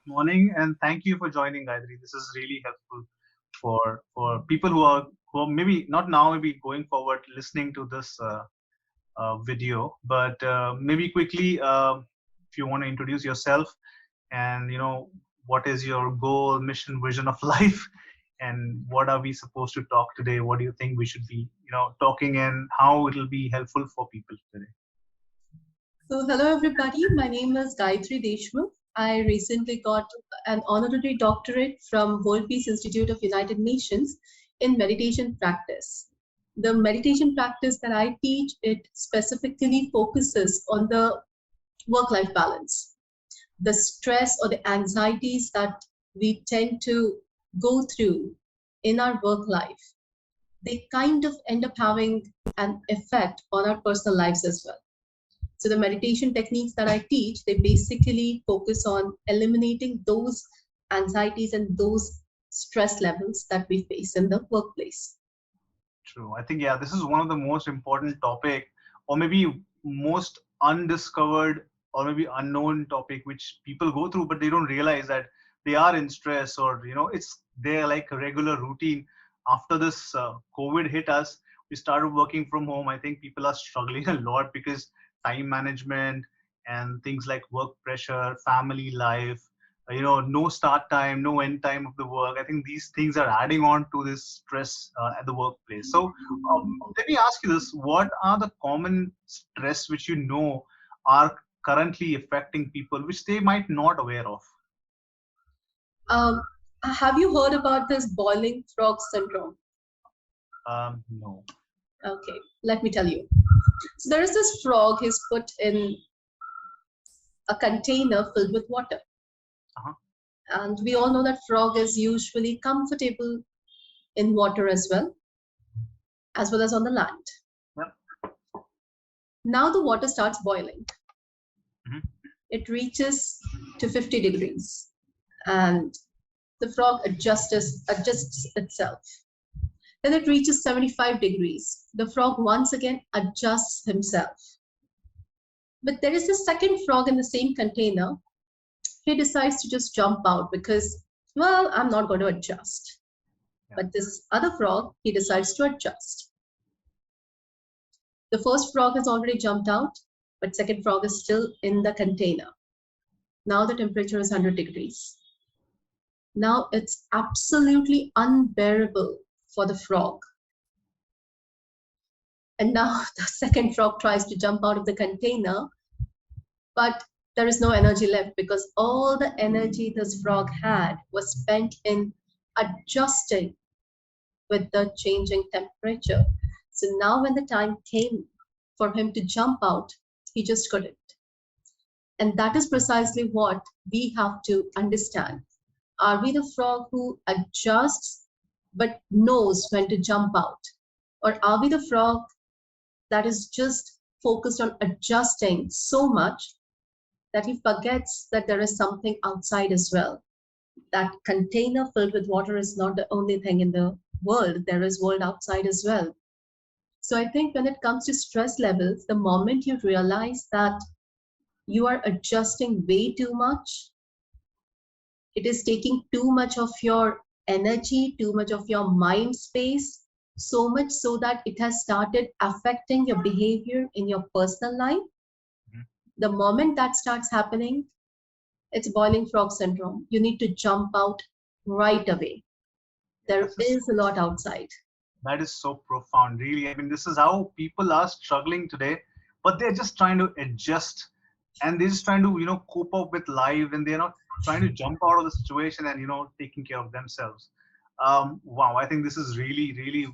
Morning, and thank you for joining, Gayatri. This is really helpful for people who are maybe not now, maybe going forward, listening to this video. But maybe quickly, if you want to introduce yourself, and what is your goal, mission, vision of life, and what are we supposed to talk today? What do you think we should be, talking, and how it'll be helpful for people today? So, hello everybody. My name is Gayatri Deshmukh. I recently got an honorary doctorate from World Peace Institute of United Nations in meditation practice. The meditation practice that I teach, it specifically focuses on the work-life balance, the stress or the anxieties that we tend to go through in our work life. They kind of end up having an effect on our personal lives as well. So the meditation techniques that I teach, they basically focus on eliminating those anxieties and those stress levels that we face in the workplace. True. I think, yeah, this is one of the most important topic, or maybe most undiscovered or maybe unknown topic which people go through, but they don't realize that they are in stress, or it's their like a regular routine. After this COVID hit us, we started working from home. I think people are struggling a lot because time management and things like work pressure, family life, no start time, no end time of the work. I think these things are adding on to this stress at the workplace. So let me ask you this: what are the common stress which are currently affecting people, which they might not aware of? Um, have you heard about this boiling frog syndrome? No. Okay, let me tell you. So there is this frog, he's put in a container filled with water. Uh-huh. And we all know that frog is usually comfortable in water as well as on the land. Yep. Now the water starts boiling. Mm-hmm. It reaches to 50 degrees and the frog adjusts itself. Then it reaches 75 degrees. The frog once again adjusts himself. But there is a second frog in the same container. He decides to just jump out because, well, I'm not going to adjust. Yeah. But this other frog, he decides to adjust. The first frog has already jumped out, but second frog is still in the container. Now the temperature is 100 degrees. Now it's absolutely unbearable for the frog. And now the second frog tries to jump out of the container, but there is no energy left because all the energy this frog had was spent in adjusting with the changing temperature. So now when the time came for him to jump out, he just couldn't. And that is precisely what we have to understand. Are we the frog who adjusts but knows when to jump out? Or are we the frog that is just focused on adjusting so much that he forgets that there is something outside as well? That container filled with water is not the only thing in the world. There is world outside as well. So I think when it comes to stress levels, the moment you realize that you are adjusting way too much, it is taking too much of your energy, too much of your mind space, so much so that it has started affecting your behavior in your personal life. Mm-hmm. The moment that starts happening, it's boiling frog syndrome. You need to jump out right away. There is a lot outside. That is so profound, really. I mean, this is how people are struggling today, but they're just trying to adjust and they're just trying to, cope up with life, and they're not trying to jump out of the situation and, taking care of themselves. Wow, I think this is really, really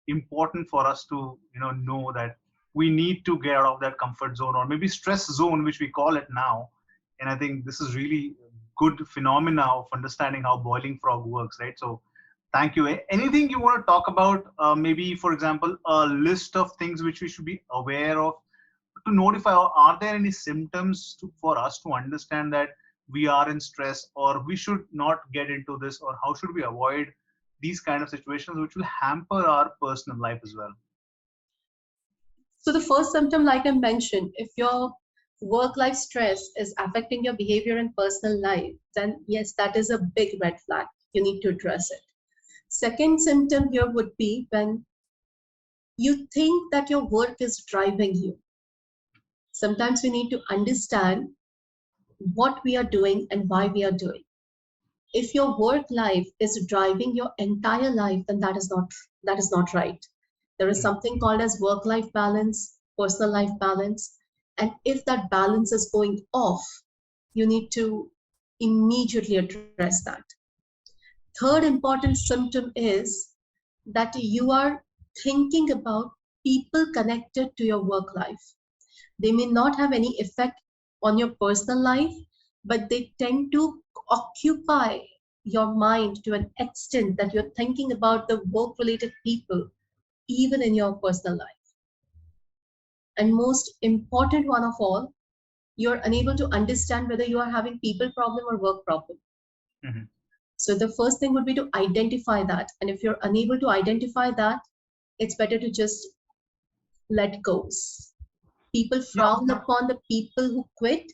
important for us to, know that we need to get out of that comfort zone, or maybe stress zone, which we call it now. And I think this is really good phenomena of understanding how boiling frog works, right? So thank you. Anything you want to talk about? Maybe, for example, a list of things which we should be aware of to notify, or are there any symptoms for us to understand that we are in stress, or we should not get into this, or how should we avoid these kind of situations which will hamper our personal life as well? So the first symptom, like I mentioned, if your work-life stress is affecting your behavior and personal life, then yes, that is a big red flag. You need to address it. Second symptom here would be when you think that your work is driving you. Sometimes we need to understand what we are doing and why we are doing. If your work life is driving your entire life, then that is not right. There is something called as work-life balance, personal life balance, and if that balance is going off, you need to immediately address that. Third important symptom is that you are thinking about people connected to your work life. They may not have any effect on your personal life, but they tend to occupy your mind to an extent that you're thinking about the work-related people, even in your personal life. And most important one of all, you're unable to understand whether you are having people problem or work problem. Mhm. So the first thing would be to identify that. And if you're unable to identify that, it's better to just let go. People Yeah, frown upon the people who quit,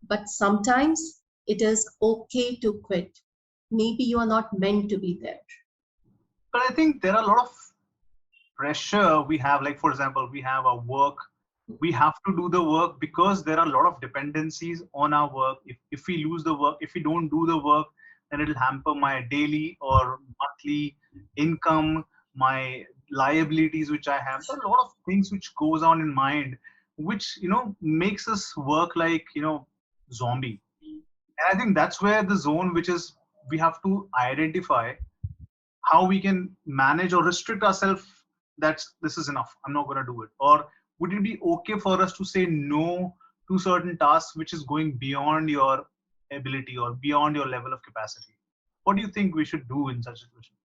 but sometimes it is okay to quit. Maybe you are not meant to be there. but I think there are a lot of pressure we have. Like, for example, we have our work. We have to do the work because there are a lot of dependencies on our work. If we lose the work, if we don't do the work, then it'll hamper my daily or monthly income, my liabilities which I have. There are a lot of things which goes on in mind, which makes us work like zombie. And I think that's where the zone which is we have to identify how we can manage or restrict ourselves that this is enough, I'm not going to do it. Or would it be okay for us to say no to certain tasks which is going beyond your ability or beyond your level of capacity? What do you think we should do in such a situation?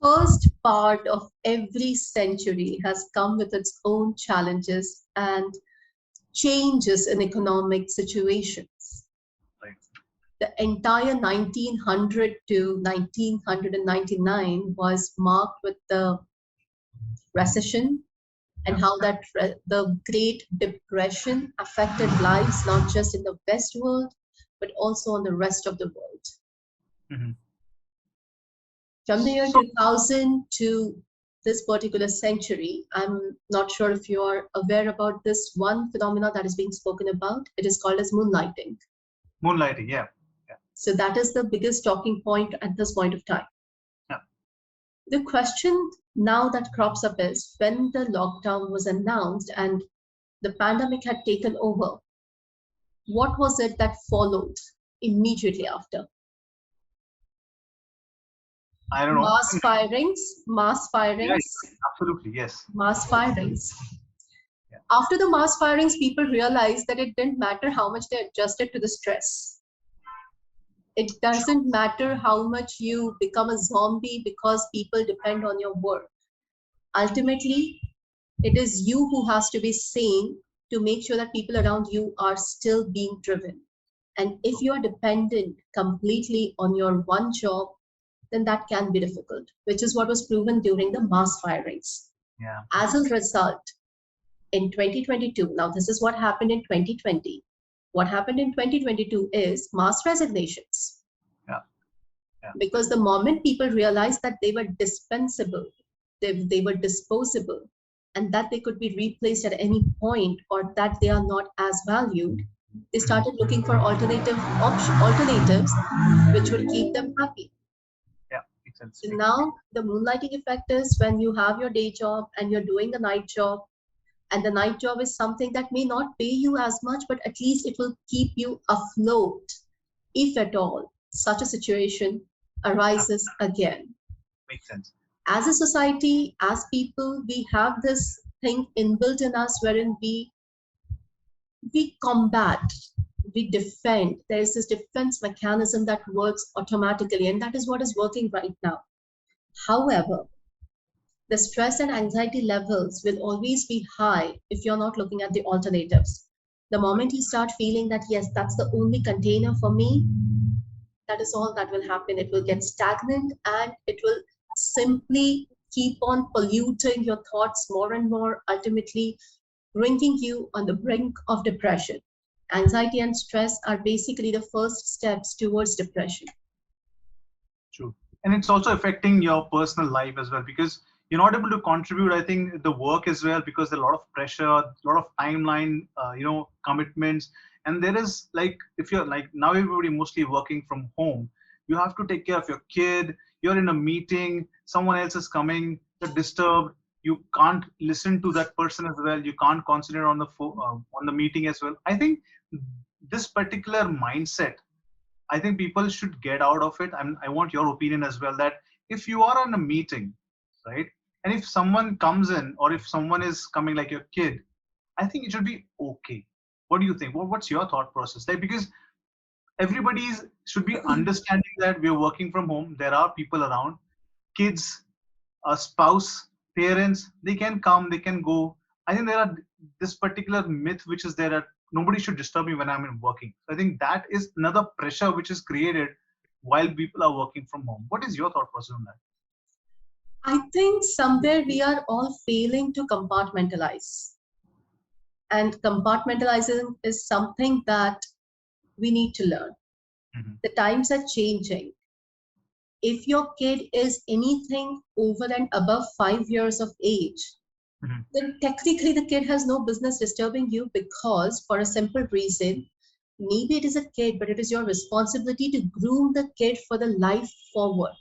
First part of every century has come with its own challenges and changes in economic situations. Right. The entire 1900 to 1999 was marked with the recession and Yeah. how the Great Depression affected lives not just in the West world but also on the rest of the world. Hmm. From the year So 2000 to this particular century, I'm not sure if you are aware about this one phenomena that is being spoken about. It is called as moonlighting. moonlighting, yeah, yeah, So that is the biggest talking point at this point of time. yeah. The question now that crops up is when the lockdown was announced and the pandemic had taken over, what was it that followed immediately after? I don't know. Mass firings, mass Yeah, firings, absolutely, yes. mass firings. Yeah. After the mass firings, people realized that it didn't matter how much they adjusted to the stress. It doesn't matter how much you become a zombie because people depend on your work. Ultimately, it is you who has to be sane to make sure that people around you are still being driven. And if you are dependent completely on your one job, then that can be difficult, which is what was proven during the mass firings. Yeah. As a result, in 2022, now this is what happened in 2020. What happened in 2022 is mass resignations. Yeah. Yeah. Because the moment people realized that they were dispensable, they were disposable, and that they could be replaced at any point or that they are not as valued, they started looking for alternatives which would keep them happy. Yeah, makes sense. So now the moonlighting effect is when you have your day job and you're doing a night job, and the night job is something that may not pay you as much, but at least it will keep you afloat if at all such a situation arises again. Makes sense. As a society, as people, we have this thing inbuilt in us wherein we combat, we defend. There is this defense mechanism that works automatically, and that is what is working right now. However, the stress and anxiety levels will always be high if you're not looking at the alternatives. The moment you start feeling that, yes, that's the only container for me, that is all that will happen. It will get stagnant and it will simply keep on polluting your thoughts more and more. Ultimately, bringing you on the brink of depression. Anxiety and stress are basically the first steps towards depression. True. And it's also affecting your personal life as well, because you're not able to contribute, I think, the work as well, because there's a lot of pressure, a lot of timeline, commitments. And there is, like, if you're like now everybody mostly working from home, you have to take care of your kid, you're in a meeting, someone else is coming, you're disturbed, you can't listen to that person as well, you can't concentrate on on the meeting as well. I think this particular mindset, I think people should get out of it. I want your opinion as well, that if you are in a meeting, right, and if someone comes in or if someone is coming like your kid, I think it should be okay. What do you think? What's your thought process? Like, because everybody's should be understanding that we're working from home. There are people around, kids, a spouse, parents, they can come, they can go. I think there are this particular myth which is there that nobody should disturb me when I'm in working. So I think that is another pressure which is created while people are working from home. What is your thought process on that? I think somewhere we are all failing to compartmentalize. And compartmentalizing is something that we need to learn. Mm-hmm. The times are changing. If your kid is anything over and above 5 years of age, Mm-hmm. then technically the kid has no business disturbing you, because for a simple reason, maybe it is a kid, but it is your responsibility to groom the kid for the life forward.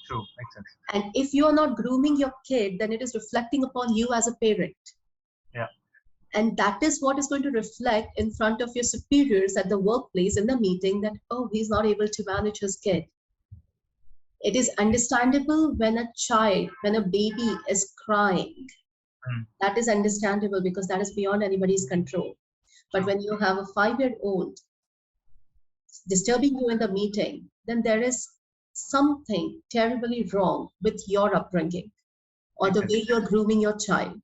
True, makes sense. And if you are not grooming your kid, then it is reflecting upon you as a parent. Yeah. And that is what is going to reflect in front of your superiors at the workplace, in the meeting, that, oh, he's not able to manage his kid. It is understandable when a baby is crying. That is understandable because that is beyond anybody's control. But when you have a 5-year-old disturbing you in the meeting, then there is something terribly wrong with your upbringing or the way you're grooming your child.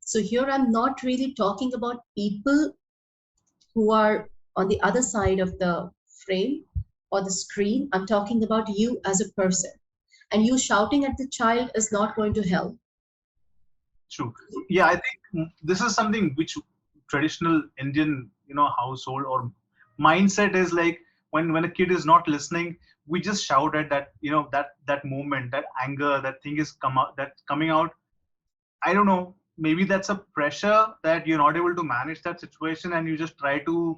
So here I'm not really talking about people who are on the other side of the frame or the screen. I'm talking about you as a person. And you shouting at the child is not going to help. True. Yeah, I think this is something which traditional Indian, household or mindset is like, when a kid is not listening, we just shout at that, that moment, that anger, that thing is coming out. I don't know. Maybe that's a pressure that you're not able to manage that situation, and you just try to,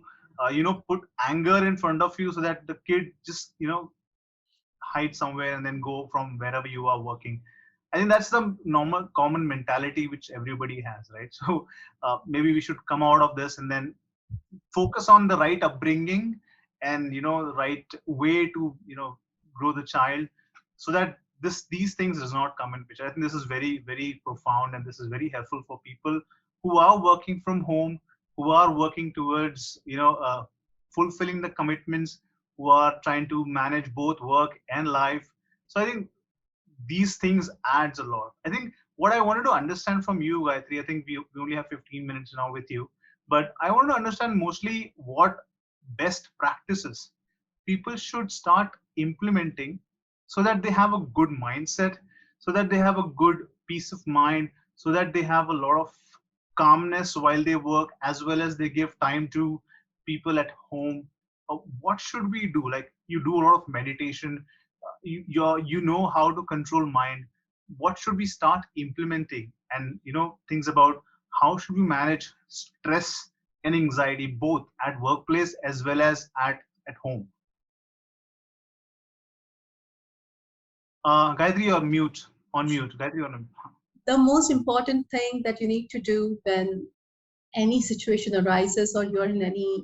put anger in front of you so that the kid just, hide somewhere and then go from wherever you are working. I think that's the normal common mentality which everybody has, right? So maybe we should come out of this and then focus on the right upbringing and the right way to grow the child, so that these things does not come in picture. I think this is very, very profound, and this is very helpful for people who are working from home, who are working towards fulfilling the commitments, who are trying to manage both work and life. So I think these things adds a lot. I think what I wanted to understand from you, Gayatri, I think we only have 15 minutes now with you, but I want to understand mostly what best practices people should start implementing so that they have a good mindset, so that they have a good peace of mind, so that they have a lot of calmness while they work, as well as they give time to people at home. What should we do? Like, you do a lot of meditation, you know how to control mind. What should we start implementing? And things about how should we manage stress and anxiety both at workplace as well as at home. Gayatri, you're mute. On mute. Gayatri, you're on mute. The most important thing that you need to do when any situation arises or you're in any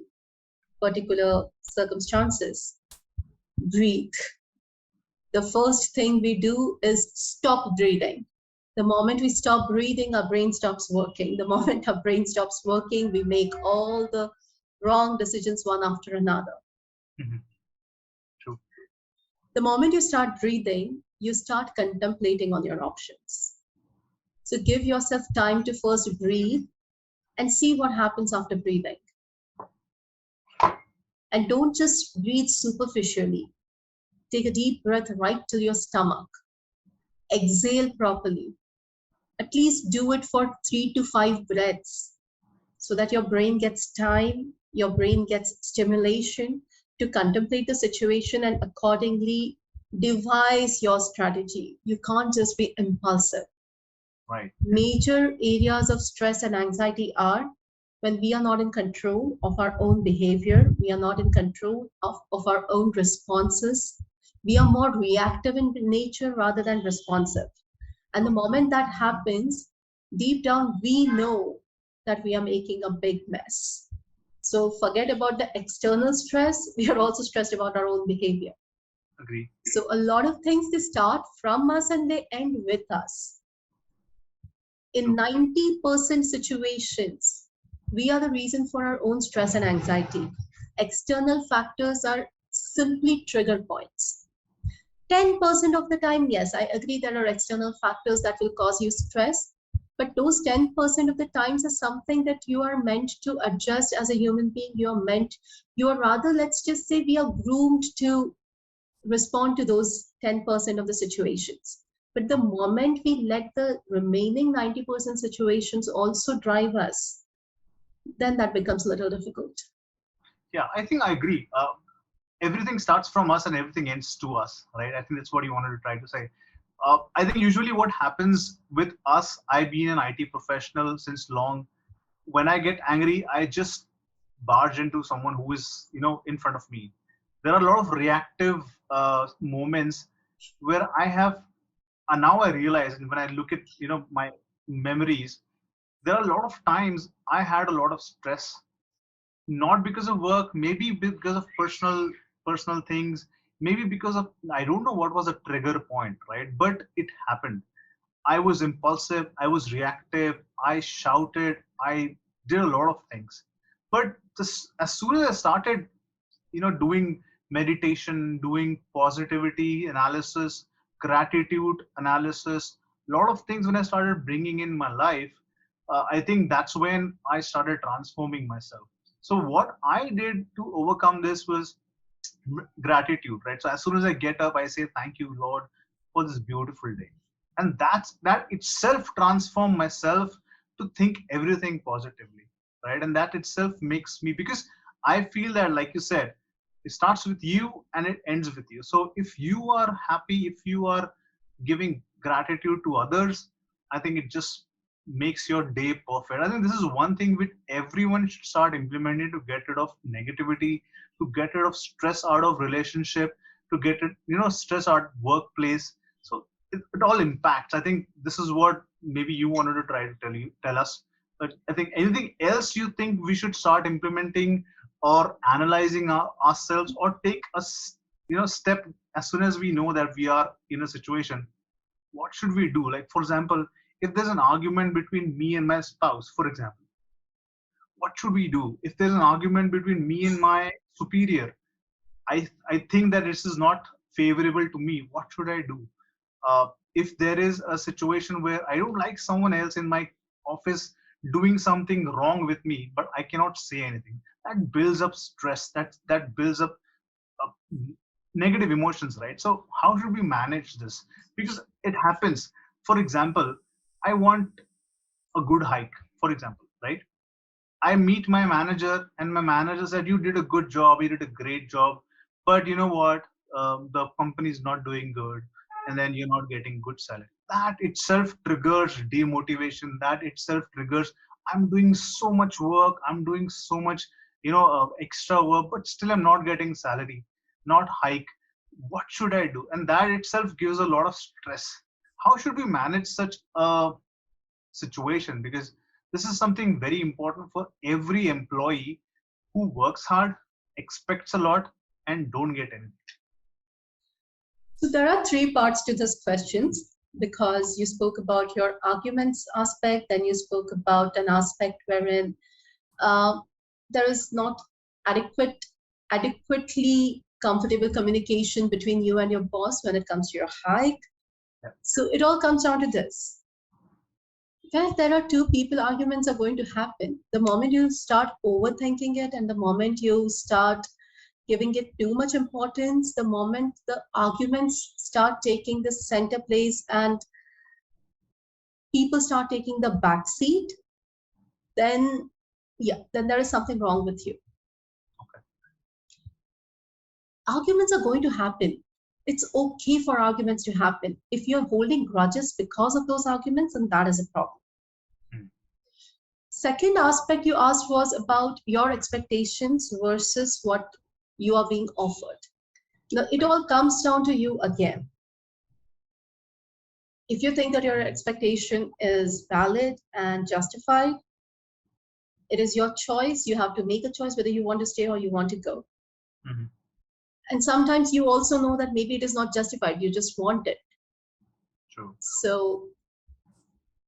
particular circumstances, breathe. The first thing we do is stop breathing. The moment we stop breathing, our brain stops working. The moment our brain stops working, we make all the wrong decisions one after another. Mm-hmm. True. The moment you start breathing, you start contemplating on your options. So give yourself time to first breathe and see what happens after breathing. And don't just breathe superficially. Take a deep breath right to your stomach. Exhale properly. At least do it for 3 to 5 breaths. so that your brain gets time, your brain gets stimulation to contemplate the situation and accordingly devise your strategy. You can't just be impulsive. Right. Major areas of stress and anxiety are when we are not in control of our own behavior, we are not in control of our own responses, we are more reactive in nature rather than responsive. And the moment that happens, deep down, we know that we are making a big mess. So forget about the external stress. We are also stressed about our own behavior. Agree. So a lot of things, they start from us and they end with us. In 90% situations, we are the reason for our own stress and anxiety. External factors are simply trigger points. 10% of the time, yes, I agree there are external factors that will cause you stress, but those 10% of the times is something that you are meant to adjust as a human being. You are rather, let's just say, we are groomed to respond to those 10% of the situations. But the moment we let the remaining 90% situations also drive us, then that becomes a little difficult. Yeah, I think I agree. Everything starts from us and everything ends to us, right? I think that's what you wanted to try to say. I think usually what happens with us, I've been an IT professional since long. When I get angry, I just barge into someone who is, in front of me. There are a lot of reactive moments where I have, and now I realize, and when I look at, my memories, there are a lot of times I had a lot of stress, not because of work, maybe because of personal things, maybe because of, I don't know what was a trigger point, right? But it happened. I was impulsive, I was reactive, I shouted, I did a lot of things. But as soon as I started, doing meditation, doing positivity analysis, gratitude analysis, a lot of things when I started bringing in my life, I think that's when I started transforming myself. So what I did to overcome this was gratitude, right? So as soon as I get up, I say, thank you, Lord, for this beautiful day. And that itself transformed myself to think everything positively, right? And that itself makes me, because I feel that, like you said, it starts with you and it ends with you. So if you are happy, if you are giving gratitude to others, I think it just makes your day perfect. I think this is one thing which everyone should start implementing to get rid of negativity, to get rid of stress out of relationship, to get it, stress out workplace. So it all impacts. I think this is what maybe you wanted to try to tell us. But I think anything else you think we should start implementing or analyzing ourselves, or take a step as soon as we know that we are in a situation, what should we do? Like, for example, if there's an argument between me and my spouse, for example, what should we do? If there's an argument between me and my superior, I think that this is not favorable to me, what should I do? If there is a situation where I don't like someone else in my office doing something wrong with me, but I cannot say anything, that builds up stress, that builds up uh, negative emotions, right? So how should we manage this? Because it happens. For example, I want a good hike, for example, right? I meet my manager, and my manager said, "You did a good job. You did a great job, but you know what? The company is not doing good, and then you're not getting good salary." That itself triggers demotivation. That itself triggers, I'm doing so much work. I'm doing so much, extra work, but still I'm not getting salary, not hike. What should I do? And that itself gives a lot of stress. How should we manage such a situation? Because this is something very important for every employee who works hard, expects a lot, and don't get anything. So there are three parts to this questions, because you spoke about your arguments aspect, then you spoke about an aspect wherein uh, there is not adequately comfortable communication between you and your boss when it comes to your hike. Yeah. So it all comes down to this. If there are two people, arguments are going to happen. The moment you start overthinking it and the moment you start giving it too much importance, the moment the arguments start taking the center place and people start taking the back seat, then yeah, then there is something wrong with you. Okay. Arguments are going to happen. It's okay for arguments to happen. If you're holding grudges because of those arguments, then that is a problem. Second aspect you asked was about your expectations versus what you are being offered. Now, it all comes down to you again. If you think that your expectation is valid and justified, it is your choice. You have to make a choice whether you want to stay or you want to go. Mm-hmm. And sometimes you also know that maybe it is not justified. You just want it. True. So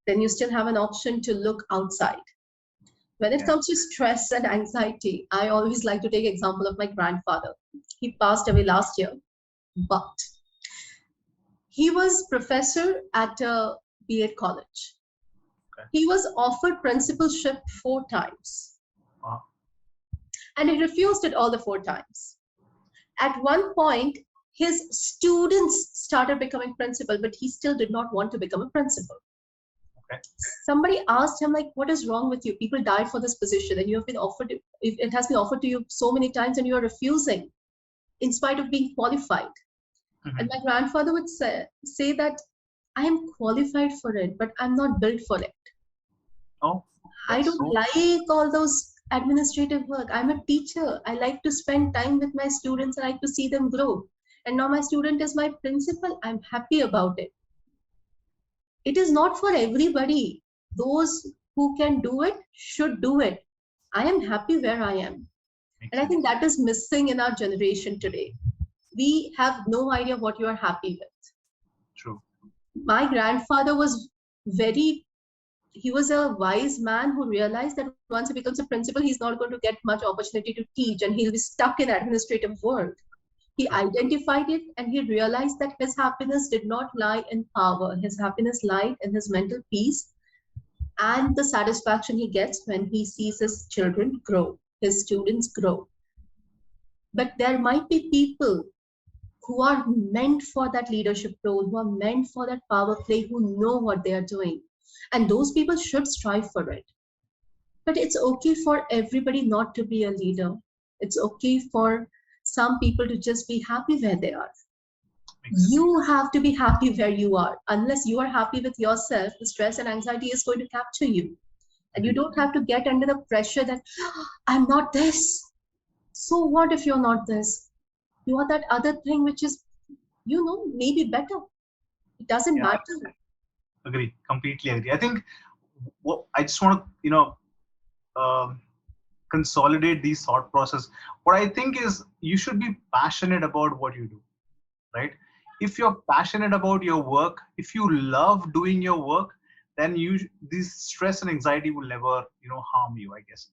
then you still have an option to look outside. When it comes to stress and anxiety, I always like to take example of my grandfather. He passed away last year, but he was professor at a B.Ed college. Okay. He was offered principalship 4 times. Wow. And he refused it all the 4 times. At one point, his students started becoming principal, but he still did not want to become a principal. Okay. Somebody asked him, like, what is wrong with you? People died for this position and you have been offered, it has been offered to you so many times and you are refusing in spite of being qualified. Mm-hmm. And my grandfather would say that I am qualified for it, but I'm not built for it. Oh, I don't like all those administrative work. I'm a teacher. I like to spend time with my students. I like to see them grow. And now my student is my principal. I'm happy about it. It is not for everybody. Those who can do it should do it. I am happy where I am. And I think that is missing in our generation today. We have no idea what you are happy with. True. My grandfather was he was a wise man who realized that once he becomes a principal, he's not going to get much opportunity to teach and he'll be stuck in administrative work. He identified it and he realized that his happiness did not lie in power. His happiness lied in his mental peace and the satisfaction he gets when he sees his children grow, his students grow. But there might be people who are meant for that leadership role, who are meant for that power play, who know what they are doing. And those people should strive for it. But it's okay for everybody not to be a leader. It's okay for some people to just be happy where they are. You have to be happy where you are. Unless you are happy with yourself, the stress and anxiety is going to capture you. And you don't have to get under the pressure that I'm not this. So what if you're not this? You are that other thing which is, maybe better. It doesn't matter. Agree. Completely agree. I think I just want to, consolidate these thought process. What I think is you should be passionate about what you do, right? If you're passionate about your work, if you love doing your work, then this stress and anxiety will never, harm you, I guess.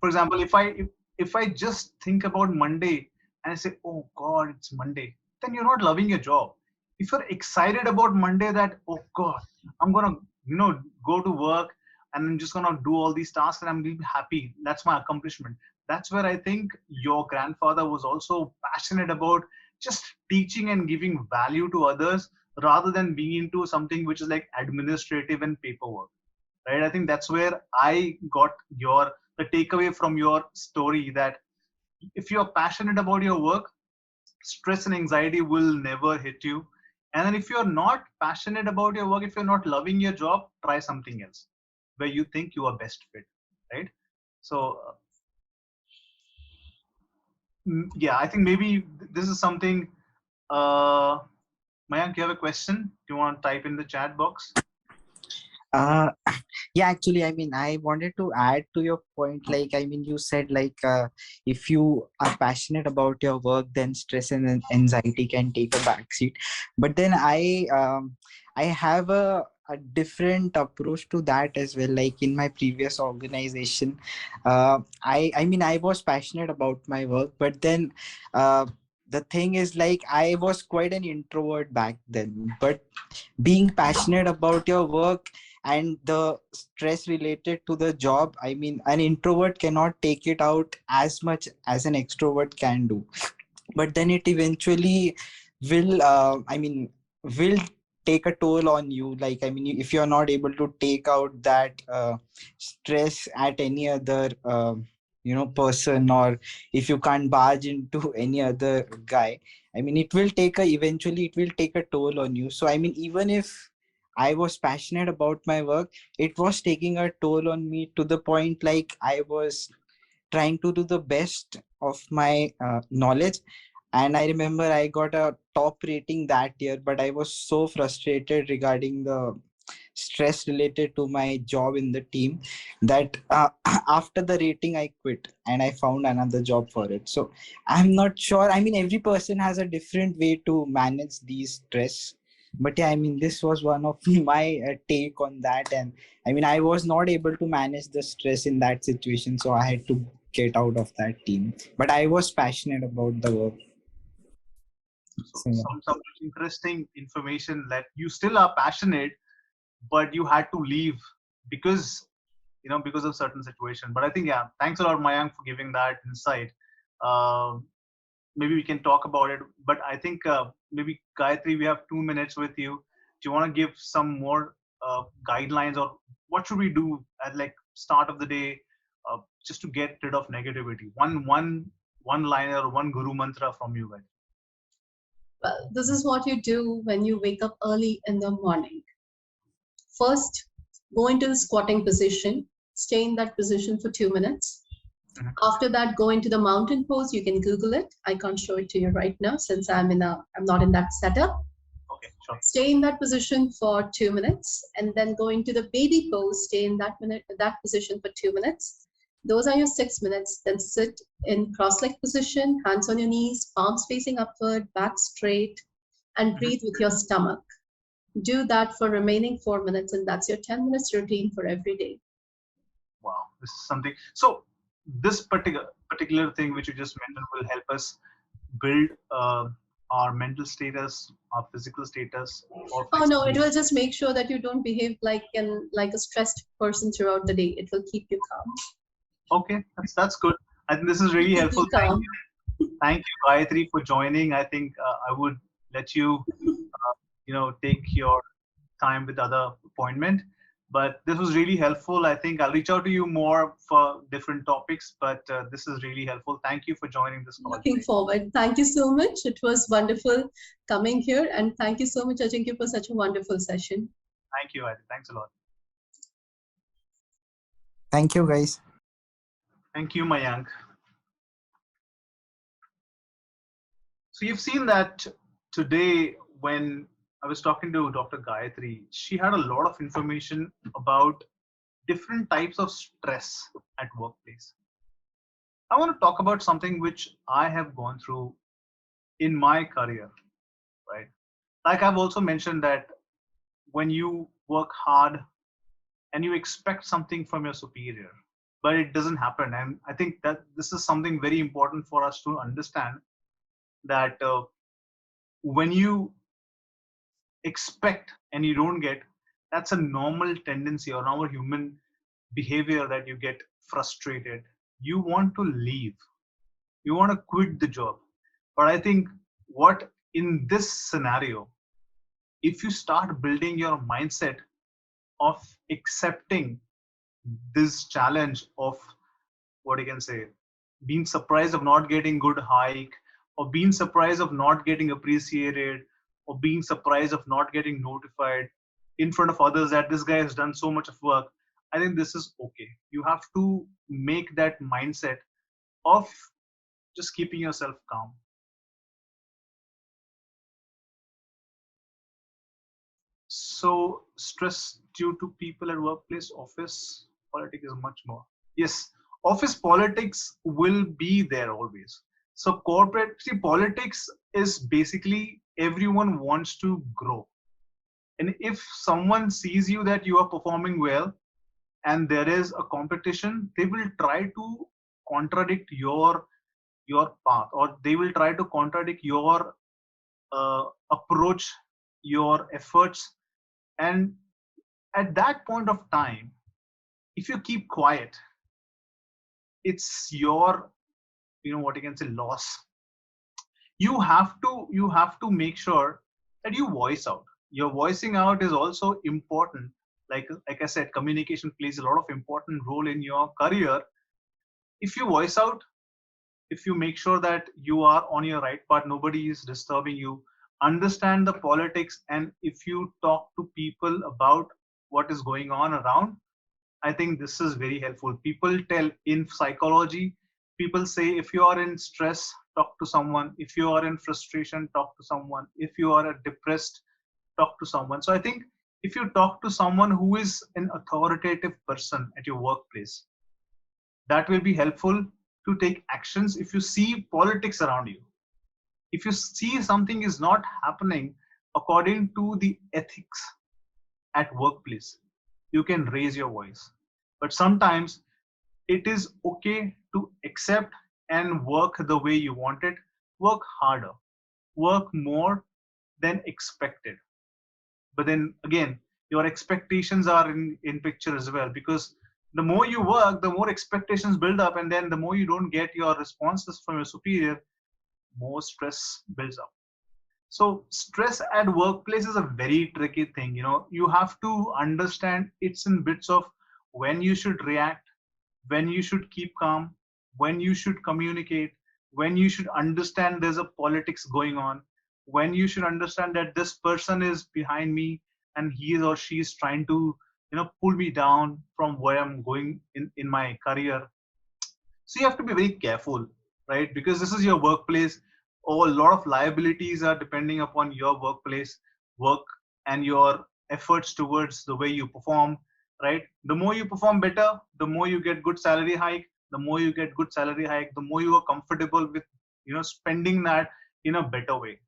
For example, if I just think about Monday and I say, oh God, it's Monday, then you're not loving your job. If you're excited about Monday that, oh God, I'm going to, go to work and I'm just going to do all these tasks and I'm really happy. That's my accomplishment. That's where I think your grandfather was also passionate about just teaching and giving value to others rather than being into something which is like administrative and paperwork, right? I think that's where I got the takeaway from your story, that if you're passionate about your work, stress and anxiety will never hit you. And then if you're not passionate about your work, if you're not loving your job, try something else where you think you are best fit, right? So yeah, I think maybe this is something. Mayank, you have a question? Do you want to type in the chat box? Uh, yeah, actually, I mean, I wanted to add to your point. Like, I mean, you said like, if you are passionate about your work, then stress and anxiety can take a backseat. But then I have a different approach to that as well. Like in my previous organization, I mean, I was passionate about my work, but then the thing is, like, I was quite an introvert back then. But being passionate about your work and the stress related to the job, I mean, an introvert cannot take it out as much as an extrovert can do, but then it eventually will will take a toll on you. Like, I mean, if you're not able to take out that stress at any other person, or if you can't barge into any other guy, I mean, eventually it will take a toll on you. So I mean, even if I was passionate about my work, it was taking a toll on me, to the point like I was trying to do the best of my knowledge. And I remember I got a top rating that year, but I was so frustrated regarding the stress related to my job in the team that after the rating I quit and I found another job for it. So I'm not sure, I mean, every person has a different way to manage these stress, but yeah, I mean, this was one of my take on that. And I mean, I was not able to manage the stress in that situation, so I had to get out of that team, but I was passionate about the work. So So yeah. some interesting information that you still are passionate, but you had to leave because because of certain situation. But I think, yeah, thanks a lot, Mayank, for giving that insight. Um Maybe we can talk about it, but I think maybe Gayatri, we have 2 minutes with you. Do you want to give some more guidelines, or what should we do at like start of the day, just to get rid of negativity? One liner, one guru mantra from you guys. Well, this is what you do when you wake up early in the morning. First, go into the squatting position, stay in that position for 2 minutes. Mhm. After that, go into the mountain pose. You can Google it. I can't show it to you right now since I'm not in that setup. Okay, sure. Stay in that position for 2 minutes, and then go into the baby pose. Stay in that position for 2 minutes. Those are your 6 minutes. Then sit in cross-leg position, hands on your knees, palms facing upward, back straight, and breathe with your stomach. Do that for remaining 4 minutes, and that's your 10 minutes routine for every day. Wow, this is something. So this particular thing which you just mentioned will help us build our mental status, our physical status, or Oh no, it flexibility. will just make sure that you don't behave like a stressed person throughout the day. It will keep you calm. Okay, that's good. I think this is really Keep helpful. you calm. Thank you, Gayatri, for joining. I think I would let you, take your time with other appointment. But this was really helpful. I think I'll reach out to you more for different topics. But this is really helpful. Thank you for joining this call Looking today. forward. Thank you so much. It was wonderful coming here, and thank you so much, Ajinkya, for such a wonderful session. Thank you, Gayatri. Thanks a lot. Thank you, guys. Thank you, Mayank. So you've seen that today when I was talking to Dr. Gayatri, she had a lot of information about different types of stress at workplace. I want to talk about something which I have gone through in my career, right? Like I've also mentioned that when you work hard and you expect something from your superior, but it doesn't happen. And I think that this is something very important for us to understand, that when you expect and you don't get, that's a normal tendency or normal human behavior, that you get frustrated. You want to leave, you want to quit the job. But I think what in this scenario, if you start building your mindset of accepting this challenge of, what you can say, being surprised of not getting good hike, or being surprised of not getting appreciated, or being surprised of not getting notified in front of others that this guy has done so much of work, I think this is okay. You have to make that mindset of just keeping yourself calm. So stress due to people at workplace, office politics is much more. Yes, office politics will be there always. So corporate, see, politics is basically everyone wants to grow. And if someone sees you that you are performing well and there is a competition, they will try to contradict your path, or they will try to contradict your approach, your efforts. And at that point of time, if you keep quiet, it's your, what you can say, loss. You have to make sure that you voice out. your voicing out is also important. Like I said, communication plays a lot of important role in your career. If you voice out, if you make sure that you are on your right path, nobody is disturbing you, understand the politics, and if you talk to people about what is going on around, I think this is very helpful. People tell in psychology, people say if you are in stress, talk to someone. If you are in frustration, talk to someone. If you are depressed, talk to someone. So I think if you talk to someone who is an authoritative person at your workplace, that will be helpful to take actions if you see politics around you. If you see something is not happening according to the ethics at workplace, you can raise your voice. But sometimes it is okay to accept and work the way you want it. Work harder, work more than expected. But then again, your expectations are in picture as well, because the more you work, the more expectations build up, and then the more you don't get your responses from your superior, more stress builds up. So stress at workplace is a very tricky thing. You have to understand it's in bits of when you should react, when you should keep calm, when you should communicate, when you should understand there's a politics going on, when you should understand that this person is behind me and he or she is trying to pull me down from where I'm going in my career. So you have to be very careful, right? Because this is your workplace. Oh, a lot of liabilities are depending upon your workplace, work, and your efforts towards the way you perform, right? The more you perform better, the more you get good salary hike. The more you get good salary hike, the more you are comfortable with, spending that in a better way,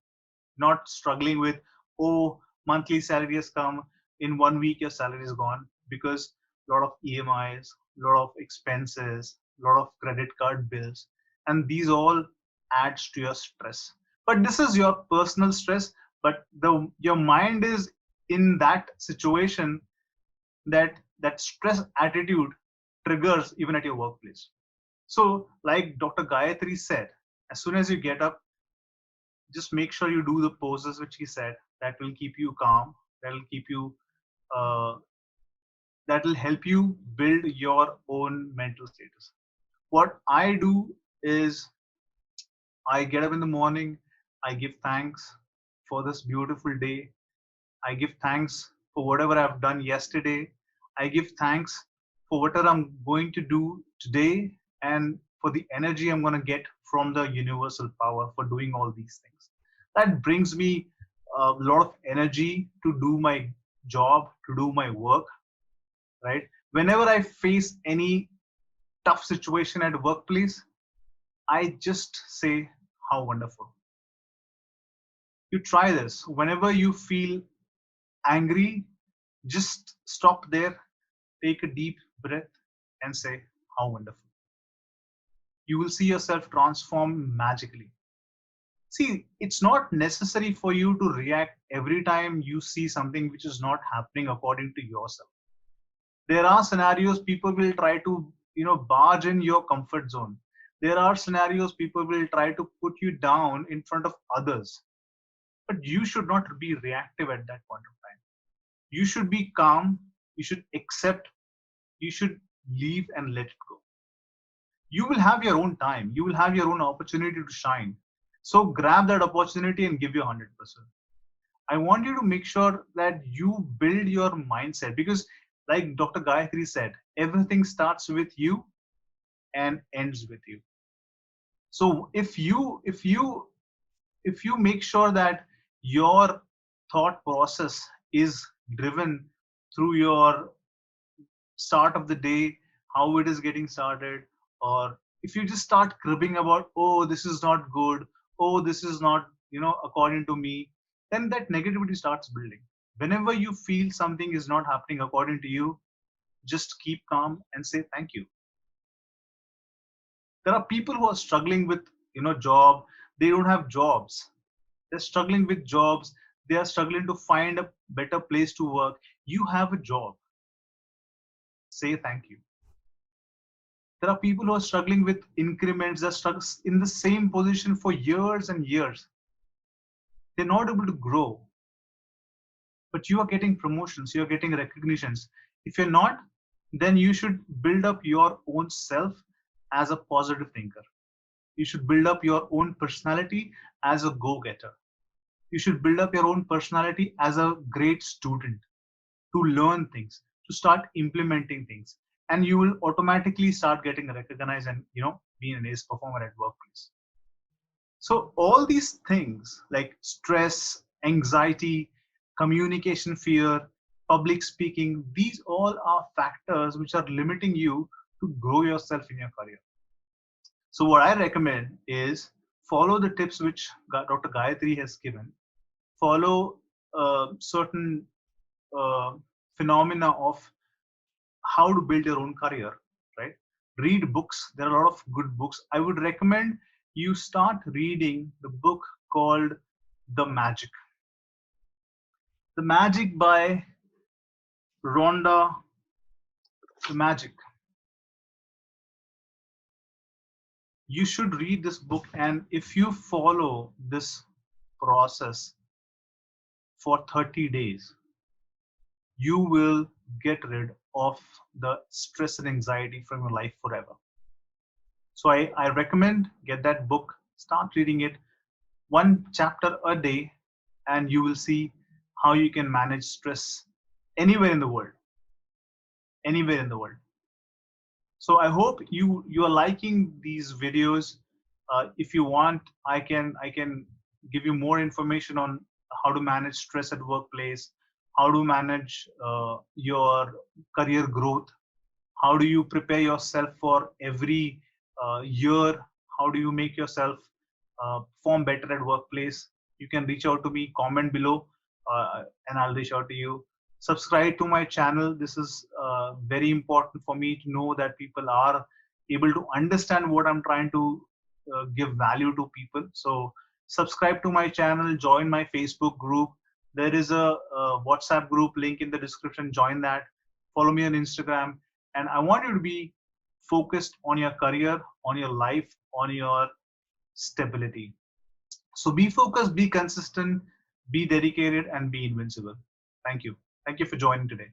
not struggling with, oh, monthly salary has come, in 1 week your salary is gone, because a lot of EMIs, a lot of expenses, a lot of credit card bills, and these all adds to your stress. But this is your personal stress, but your mind is in that situation, that stress attitude triggers even at your workplace. So like Dr. Gayatri said, as soon as you get up, just make sure you do the poses which he said. That will keep you calm, that will keep you uh, that will help you build your own mental status. What I do is I get up in the morning, I give thanks for this beautiful day, I give thanks for whatever I've done yesterday, I give thanks for whatever I'm going to do today, and for the energy I'm going to get from the universal power for doing all these things. That brings me a lot of energy to do my job, to do my work, right? Whenever I face any tough situation at workplace, I just say, how wonderful. You try this. Whenever you feel angry, just stop there, take a deep breath, and say, how wonderful. You will see yourself transform magically. See, it's not necessary for you to react every time you see something which is not happening according to yourself. There are scenarios people will try to, barge in your comfort zone. There are scenarios people will try to put you down in front of others. But you should not be reactive at that point of time. You should be calm. You should accept. You should leave and let it go. You will have your own time. You will have your own opportunity to shine. So grab that opportunity and give your 100%. I want you to make sure that you build your mindset, because like Dr. Gayatri said, everything starts with you and ends with you. So if you make sure that your thought process is driven through your start of the day, how it is getting started, or if you just start cribbing about, oh, this is not good, oh, this is not, according to me, then that negativity starts building. Whenever you feel something is not happening according to you, just keep calm and say thank you. There are people who are struggling with, job. They don't have jobs. They're struggling with jobs. They are struggling to find a better place to work. You have a job. Say thank you. There are people who are struggling with increments. They're stuck in the same position for years and years. They're not able to grow. but you are getting promotions, you're getting recognitions. If you're not, then you should build up your own self as a positive thinker. You should build up your own personality as a go-getter. You should build up your own personality as a great student, to learn things, to start implementing things, and you will automatically start getting recognized and being an ace performer at workplace. So all these things like stress, anxiety, communication fear, public speaking, these all are factors which are limiting you to grow yourself in your career. So what I recommend is follow the tips which Dr. Gayatri has given. Follow certain uh, phenomena of how to build your own career, right? Read books. There are a lot of good books. I would recommend you start reading the book called The Magic. The Magic by Rhonda. The Magic. You should read this book, and if you follow this process for 30 days, you will get rid of the stress and anxiety from your life forever. So I recommend get that book, start reading it, one chapter a day, and you will see how you can manage stress anywhere in the world. Anywhere in the world. So I hope you are liking these videos. If you want, I can give you more information on how to manage stress at workplace, how to manage your career growth, how do you prepare yourself for every year, how do you make yourself perform better at workplace. You can reach out to me, comment below, and I'll reach out to you. Subscribe to my channel. This is very important for me to know that people are able to understand what I'm trying to give value to people. So subscribe to my channel, join my Facebook group. There is a WhatsApp group link in the description. Join that. Follow me on Instagram. And I want you to be focused on your career, on your life, on your stability. So be focused, be consistent, be dedicated, and be invincible. Thank you. Thank you for joining today.